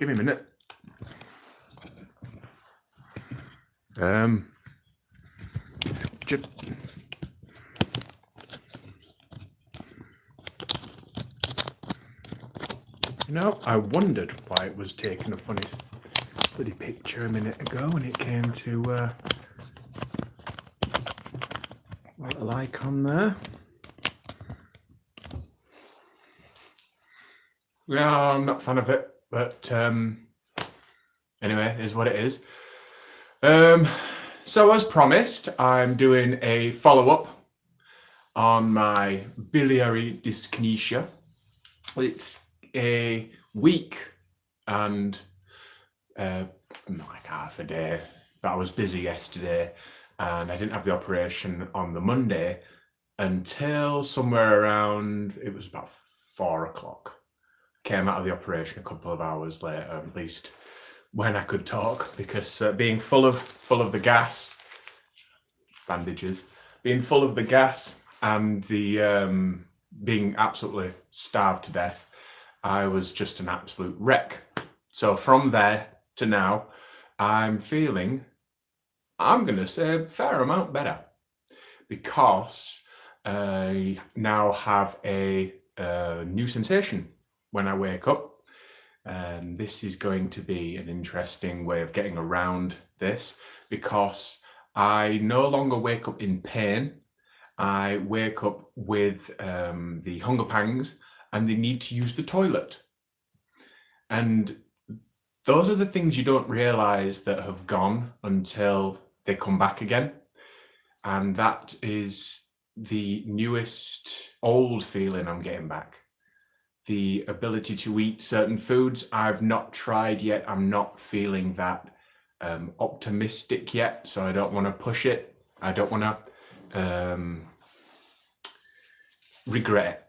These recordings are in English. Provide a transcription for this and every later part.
Give me a minute. Just... You know, I wondered why it was taking a funny bloody picture a minute ago when it came to little icon there. No, I'm not a fan of it, but anyway, it is what it is. So as promised, I'm doing a follow-up on my biliary dyskinesia. It's a week and like half a day, but I was busy yesterday and I didn't have the operation on the Monday until somewhere around, it was about 4 o'clock. Came out of the operation a couple of hours later, at least when I could talk, because being full of the gas, bandages, being full of the gas and the being absolutely starved to death, I was just an absolute wreck. So from there to now, I'm feeling, I'm going to say, a fair amount better, because I now have a new sensation when I wake up. And this is going to be an interesting way of getting around this, because I no longer wake up in pain. I wake up with the hunger pangs and the need to use the toilet. And those are the things you don't realize that have gone until they come back again. And that is the newest old feeling I'm getting back. The ability to eat certain foods I've not tried yet. I'm not feeling that optimistic yet, so I don't want to push it. I don't want to regret it.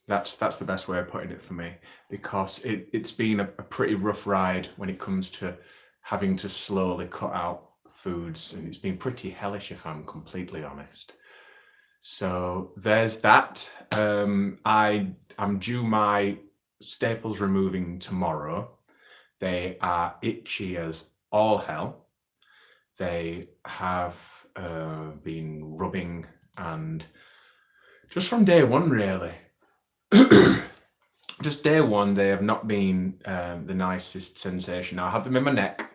That's the best way of putting it for me, because it's been a pretty rough ride when it comes to having to slowly cut out foods, and it's been pretty hellish if I'm completely honest. So there's that. I'm due my staples removing tomorrow. They are itchy as all hell. They have been rubbing, and just from day one, really. Just day one, they have not been the nicest sensation. I have them in my neck,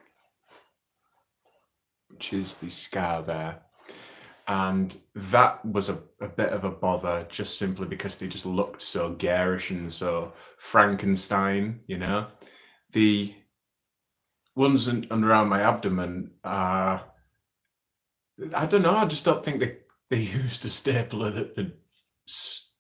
which is the scar there. And that was a bit of a bother, just simply because they just looked so garish and so Frankenstein, you know. The ones around my abdomen are, I don't know, I just don't think they used a stapler that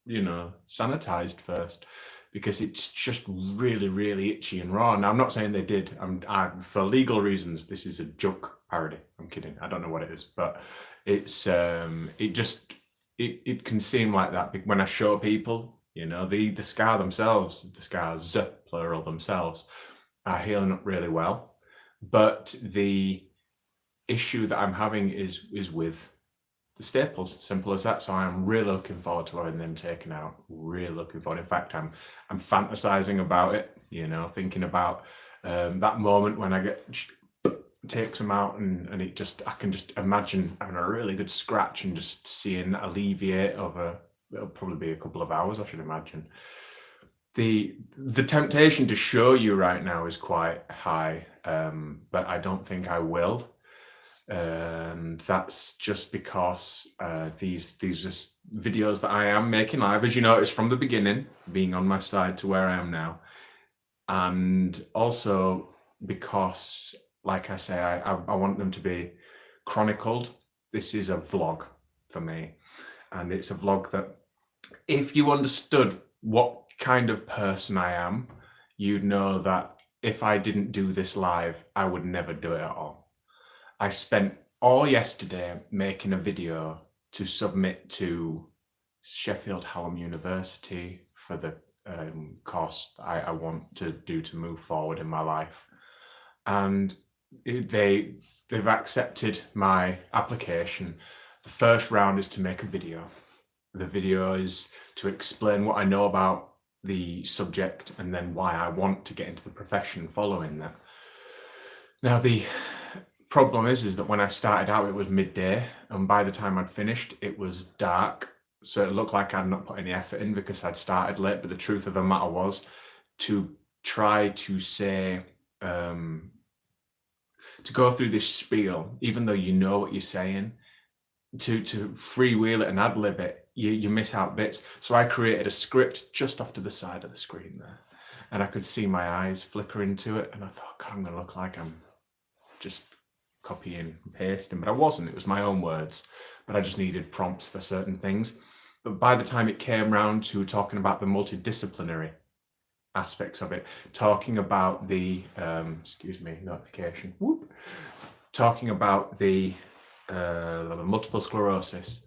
you know, sanitized first, because it's just really, really itchy and raw. Now, I'm not saying they did. I'm for legal reasons, this is a joke parody. I'm kidding. I don't know what it is, but it's it can seem like that when I show people, you know, the scar themselves, the scars plural themselves, are healing up really well. But the issue that I'm having is with the staples, simple as that. So I'm really looking forward to having them taken out. Really looking forward. In fact, I'm fantasizing about it, you know, thinking about that moment when I takes them out, and I can just imagine having a really good scratch and just seeing that alleviate over, it'll probably be a couple of hours, I should imagine. The temptation to show you right now is quite high, but I don't think I will. And that's just because these just videos that I am making live, as you noticed from the beginning, being on my side to where I am now, and also because, like I say, I want them to be chronicled. This is a vlog for me, and it's a vlog that, if you understood what kind of person I am, you'd know that if I didn't do this live, I would never do it at all. I spent all yesterday making a video to submit to Sheffield Hallam University for the course that I want to do to move forward in my life. And they've accepted my application. The first round is to make a video. The video is to explain what I know about the subject and then why I want to get into the profession following that. Now, the problem is that when I started out, it was midday, and by the time I'd finished, it was dark. So it looked like I'd not put any effort in because I'd started late. But the truth of the matter was, to try to say, to go through this spiel, even though you know what you're saying, to freewheel it and ad lib it, you miss out bits. So I created a script just off to the side of the screen there, and I could see my eyes flicker into it, and I thought, God, I'm going to look like I'm just copying and pasting, but I wasn't. It was my own words, but I just needed prompts for certain things. But by the time it came round to talking about the multidisciplinary aspects of it, talking about the excuse me, notification, whoop, talking about the multiple sclerosis,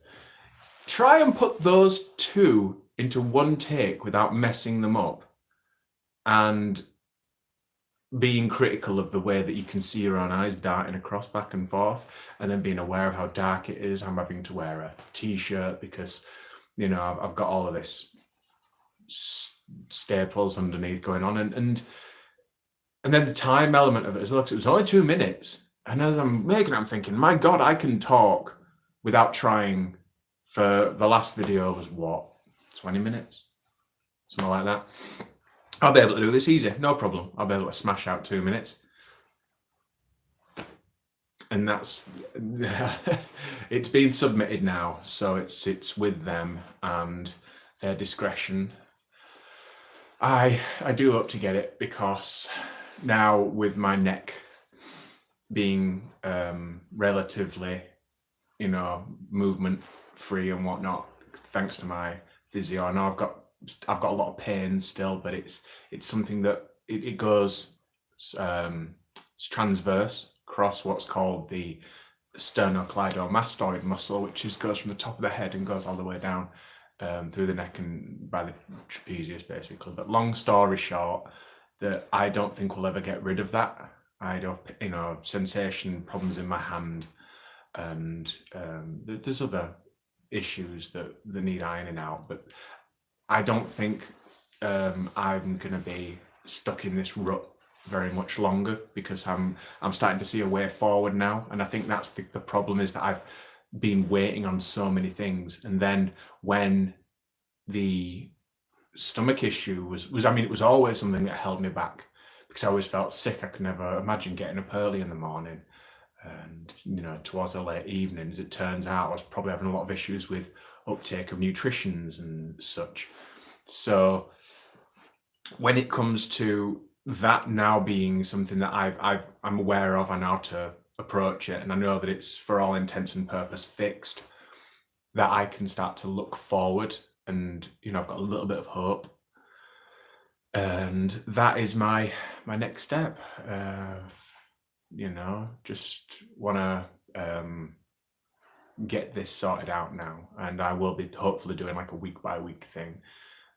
try and put those two into one take without messing them up and being critical of the way that you can see your own eyes darting across back and forth, and then being aware of how dark it is. I'm having to wear a t-shirt because, you know, I've got all of this staples underneath going on, and then the time element of it as well, because it was only 2 minutes. And as I'm making it, I'm thinking, my God, I can talk without trying. For the last video was what, 20 minutes? Something like that. I'll be able to do this easy, no problem. I'll be able to smash out 2 minutes. And that's, it's been submitted now, so it's with them and their discretion. I do hope to get it, because now with my neck being relatively, you know, movement free and whatnot, thanks to my physio, I know I've got a lot of pain still, but it's something that it goes it's transverse across what's called the sternocleidomastoid muscle, which goes from the top of the head and goes all the way down through the neck and by the trapezius, basically. But long story short, that I don't think we'll ever get rid of that. I have, you know, sensation problems in my hand, and there's other issues that need ironing out, but I don't think I'm going to be stuck in this rut very much longer, because I'm starting to see a way forward now. And I think that's the problem, is that I've been waiting on so many things. And then when the stomach issue was I mean, it was always something that held me back, because I always felt sick. I could never imagine getting up early in the morning and, you know, towards the late evening. As it turns out, I was probably having a lot of issues with uptake of nutritions and such. So when it comes to that now being something that I'm aware of and how to approach it, and I know that it's for all intents and purpose fixed, that I can start to look forward, and, you know, I've got a little bit of hope, and that is my next step. You know, just want to get this sorted out now, and I will be hopefully doing like a week by week thing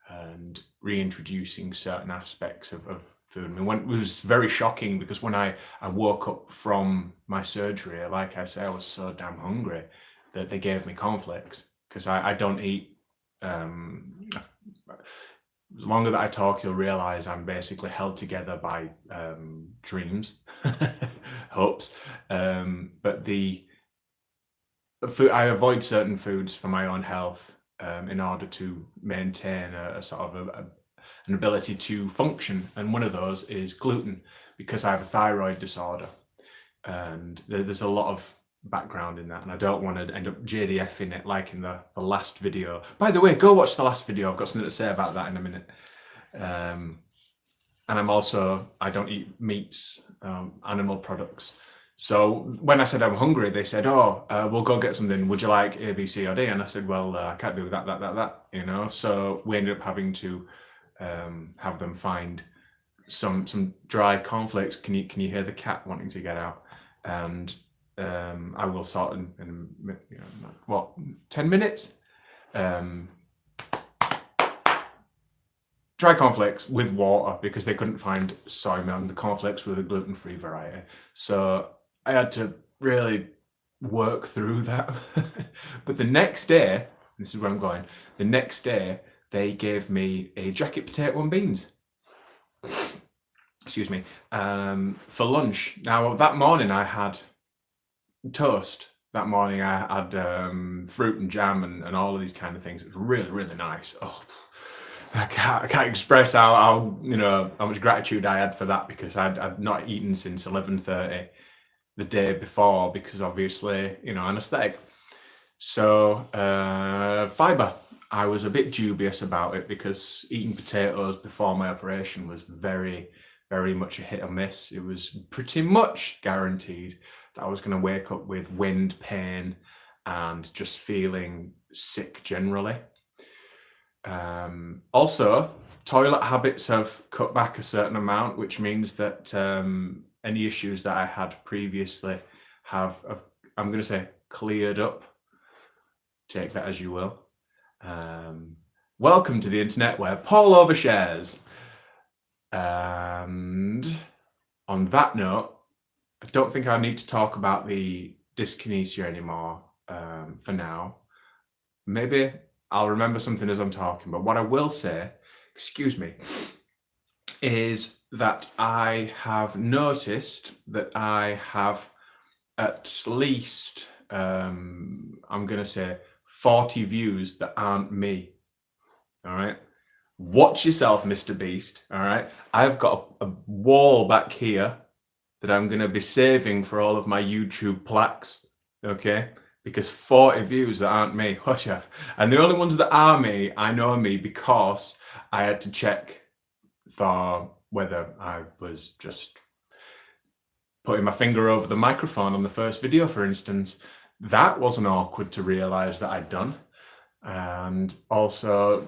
and reintroducing certain aspects of food. I mean, it was very shocking, because when I woke up from my surgery, like I say, I was so damn hungry that they gave me cornflakes, because I don't eat. The longer that I talk, you'll realize I'm basically held together by dreams, hopes. But the food, I avoid certain foods for my own health in order to maintain a sort of an ability to function. And one of those is gluten, because I have a thyroid disorder, and there's a lot of background in that, and I don't want to end up JDF-ing it like in the last video. By the way, go watch the last video. I've got something to say about that in a minute. And I don't eat meats, animal products. So when I said I'm hungry, they said, oh, we'll go get something. Would you like A, B, C, or D? And I said, well, I can't do that, you know. So we ended up having to have them find some dry cornflakes. Can you hear the cat wanting to get out? And I will sort in you know, what, 10 minutes? Dry cornflakes with water, because they couldn't find soy milk, and the cornflakes were the gluten-free variety. So I had to really work through that. But the next day, this is where I'm going, the next day they gave me a jacket potato and beans. Excuse me, for lunch. Now, that morning I had toast. That morning I had fruit and jam and all of these kind of things. It was really, really nice. Oh, I can't express how much gratitude I had for that, because I'd not eaten since 11:30 the day before, because obviously, anesthetic. So fiber. I was a bit dubious about it, because eating potatoes before my operation was very, very much a hit or miss. It was pretty much guaranteed that I was going to wake up with wind, pain, and just feeling sick generally. Also, toilet habits have cut back a certain amount, which means that any issues that I had previously have I'm going to say, cleared up. Take that as you will. Welcome to the internet where Paul overshares. And on that note, I don't think I need to talk about the dyskinesia anymore for now. Maybe I'll remember something as I'm talking, but what I will say, excuse me, is that I have noticed that I have at least, I'm going to say, 40 views that aren't me. All right. Watch yourself, Mr. Beast. All right. I've got a wall back here that I'm going to be saving for all of my YouTube plaques. Okay. Because 40 views that aren't me. Hush up. And the only ones that are me, I know me because I had to check for whether I was just putting my finger over the microphone on the first video, for instance. That wasn't awkward to realize that I'd done. And also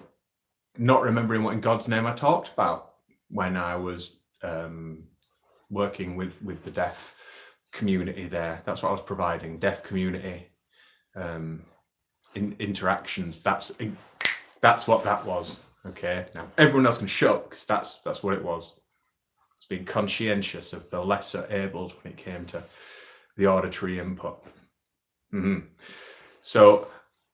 not remembering what in God's name I talked about when I was working with the deaf community there. That's what I was providing, deaf community interactions. That's what that was. Okay, now everyone else can shut up, because that's what it was. It's being conscientious of the lesser abled when it came to the auditory input. So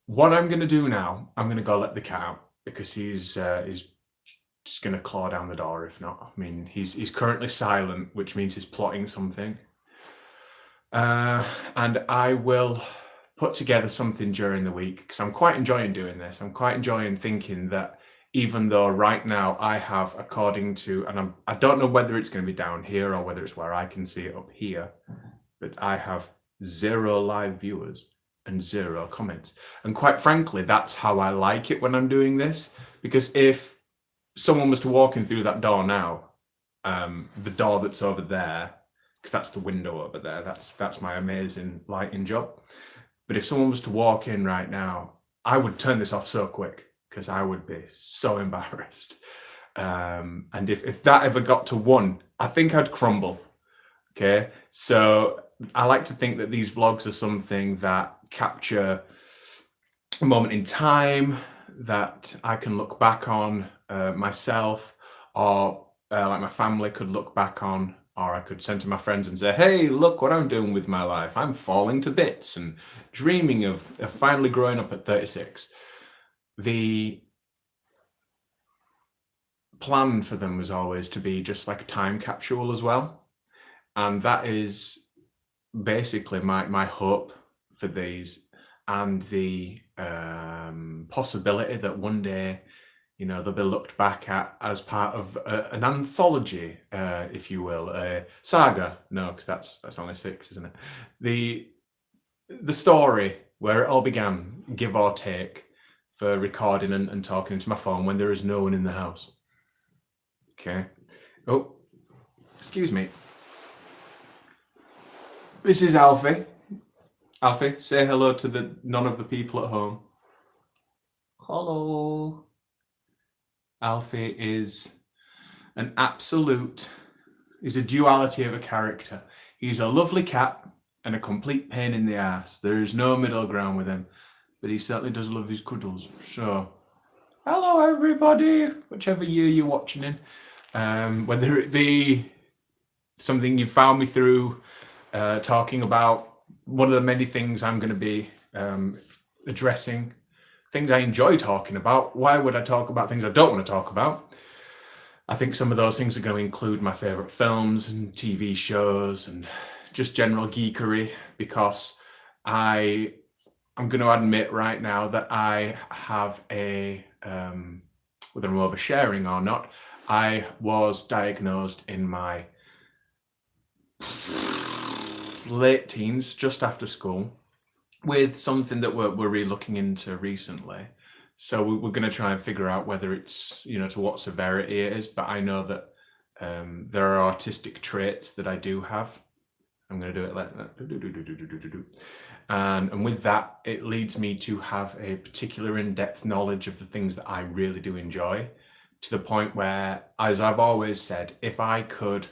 what I'm going to do now, I'm going to go let the cat out, because he's just going to claw down the door if not. I mean, he's currently silent, which means he's plotting something. And I will put together something during the week, because I'm quite enjoying doing this. I'm quite enjoying thinking that even though right now I have, according to, and I don't know whether it's going to be down here or whether it's where I can see it up here, but I have 0 live viewers and 0 comments. And quite frankly, that's how I like it when I'm doing this, because if someone was to walk in through that door now, the door that's over there, because that's the window over there, that's my amazing lighting job. But if someone was to walk in right now, I would turn this off so quick, because I would be so embarrassed. And if that ever got to 1, I think I'd crumble. Okay, so I like to think that these vlogs are something that capture a moment in time that I can look back on myself, or like my family could look back on, or I could send to my friends and say, hey, look what I'm doing with my life. I'm falling to bits and dreaming of finally growing up at 36. The plan for them was always to be just like a time capsule as well. And that is basically my hope for these, and the possibility that one day, they'll be looked back at as part of an anthology, if you will, a saga. No, because that's only 6, isn't it? The story where it all began, give or take, for recording and talking into my phone when there is no one in the house. Okay. Oh, excuse me. This is Alfie. Alfie, say hello to none of the people at home. Hello. Alfie is an absolute, he's a duality of a character. He's a lovely cat and a complete pain in the ass. There is no middle ground with him, but he certainly does love his cuddles. So, hello everybody, whichever year you're watching in. Whether it be something you found me through talking about one of the many things I'm going to be addressing things I enjoy talking about. Why would I talk about things I don't want to talk about? I think some of those things are going to include my favorite films and TV shows and just general geekery, because I'm going to admit right now that I have whether I'm oversharing or not, I was diagnosed in my late teens, just after school, with something that we're really looking into recently. So we're going to try and figure out whether it's, to what severity it is. But I know that there are artistic traits that I do have. I'm going to do it like that. And with that, it leads me to have a particular in-depth knowledge of the things that I really do enjoy, to the point where, as I've always said, if I could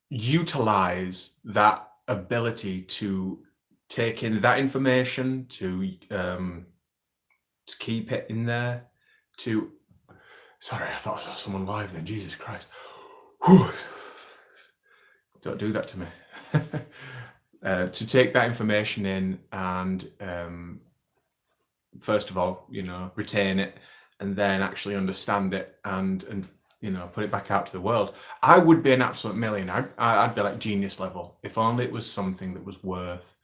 utilize that ability to take in that information, to keep it in there, sorry, I thought I saw someone live then, Jesus Christ. Whew. Don't do that to me. To take that information in and first of all, retain it, and then actually understand it and put it back out to the world. I would be an absolute millionaire. I'd be like genius level, if only it was something that was worth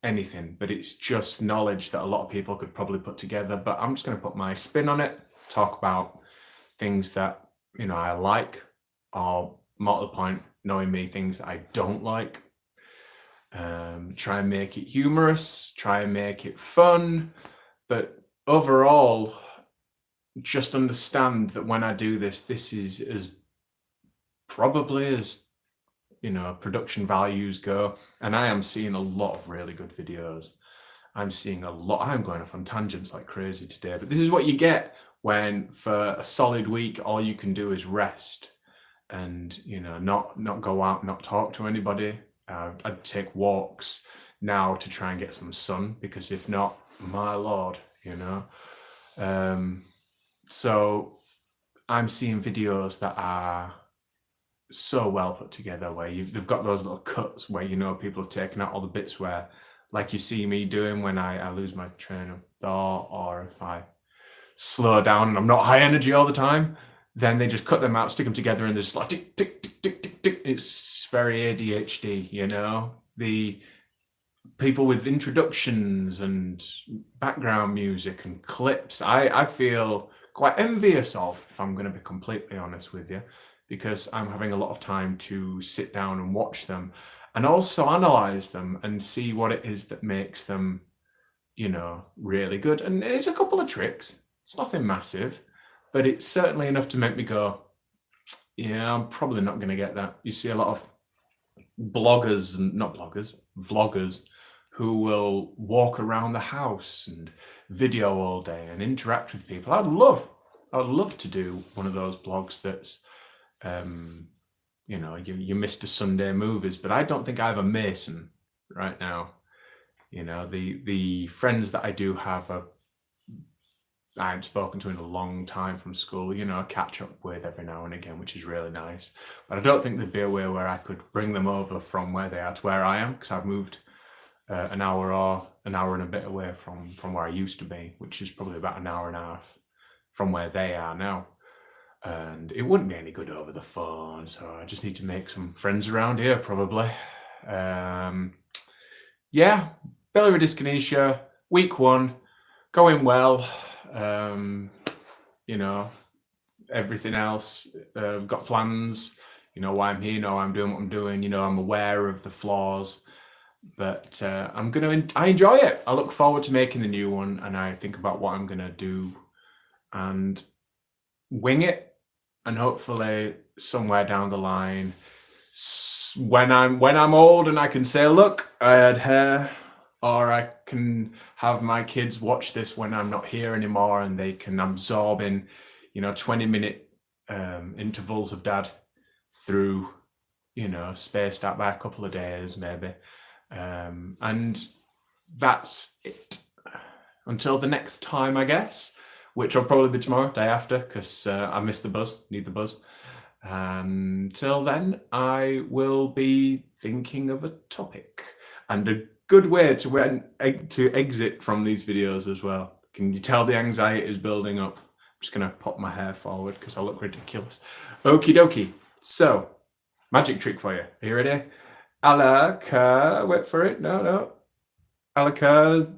anything. But it's just knowledge that a lot of people could probably put together. But I'm just going to put my spin on it, talk about things that I like, or more to the point, knowing me, things that I don't like. Try and make it humorous, try and make it fun, but overall, just understand that when I do this is as probably as production values go, and I am seeing a lot of really good videos. I'm going off on tangents like crazy today, but this is what you get when, for a solid week, all you can do is rest and not go out, not talk to anybody. I'd take walks now to try and get some sun, because if not, my lord, so I'm seeing videos that are so well put together, where they've got those little cuts where people have taken out all the bits where, like you see me doing when I lose my train of thought, or if I slow down and I'm not high energy all the time, then they just cut them out, stick them together, and they're just like tick, tick, tick, tick, tick, tick. It's very ADHD, the people with introductions and background music and clips, I feel quite envious of, if I'm going to be completely honest with you, because I'm having a lot of time to sit down and watch them, and also analyze them and see what it is that makes them, really good. And it's a couple of tricks. It's nothing massive, but it's certainly enough to make me go, yeah, I'm probably not going to get that. You see a lot of vloggers who will walk around the house and video all day and interact with people. I'd love to do one of those blogs that's, you Mr. Sunday Movies, but I don't think I have a Mason right now. The friends that I do have I haven't spoken to in a long time from school, I catch up with every now and again, which is really nice. But I don't think there'd be a way where I could bring them over from where they are to where I am, because I've moved an hour and a bit away from where I used to be, which is probably about an hour and a half from where they are now. And it wouldn't be any good over the phone, so I just need to make some friends around here, probably. Yeah, Billiary Dyskinesia, week 1, going well. Everything else, got plans, why I'm here, I'm doing what I'm doing, I'm aware of the flaws, but I enjoy it. I look forward to making the new one, and I think about what I'm gonna do and wing it, and hopefully somewhere down the line, when I'm old and I can say, look, I had hair, or I can have my kids watch this when I'm not here anymore, and they can absorb in 20-minute intervals of dad through spaced out by a couple of days maybe, and that's it until the next time, I guess, which will probably be tomorrow, day after, because I missed the buzz, need the buzz. Until then, I will be thinking of a topic, and a good way to exit from these videos as well. Can you tell the anxiety is building up? I'm just gonna pop my hair forward because I look ridiculous. Okie dokie. So, magic trick for you. Are you ready? Wait for it. No. Alakazam.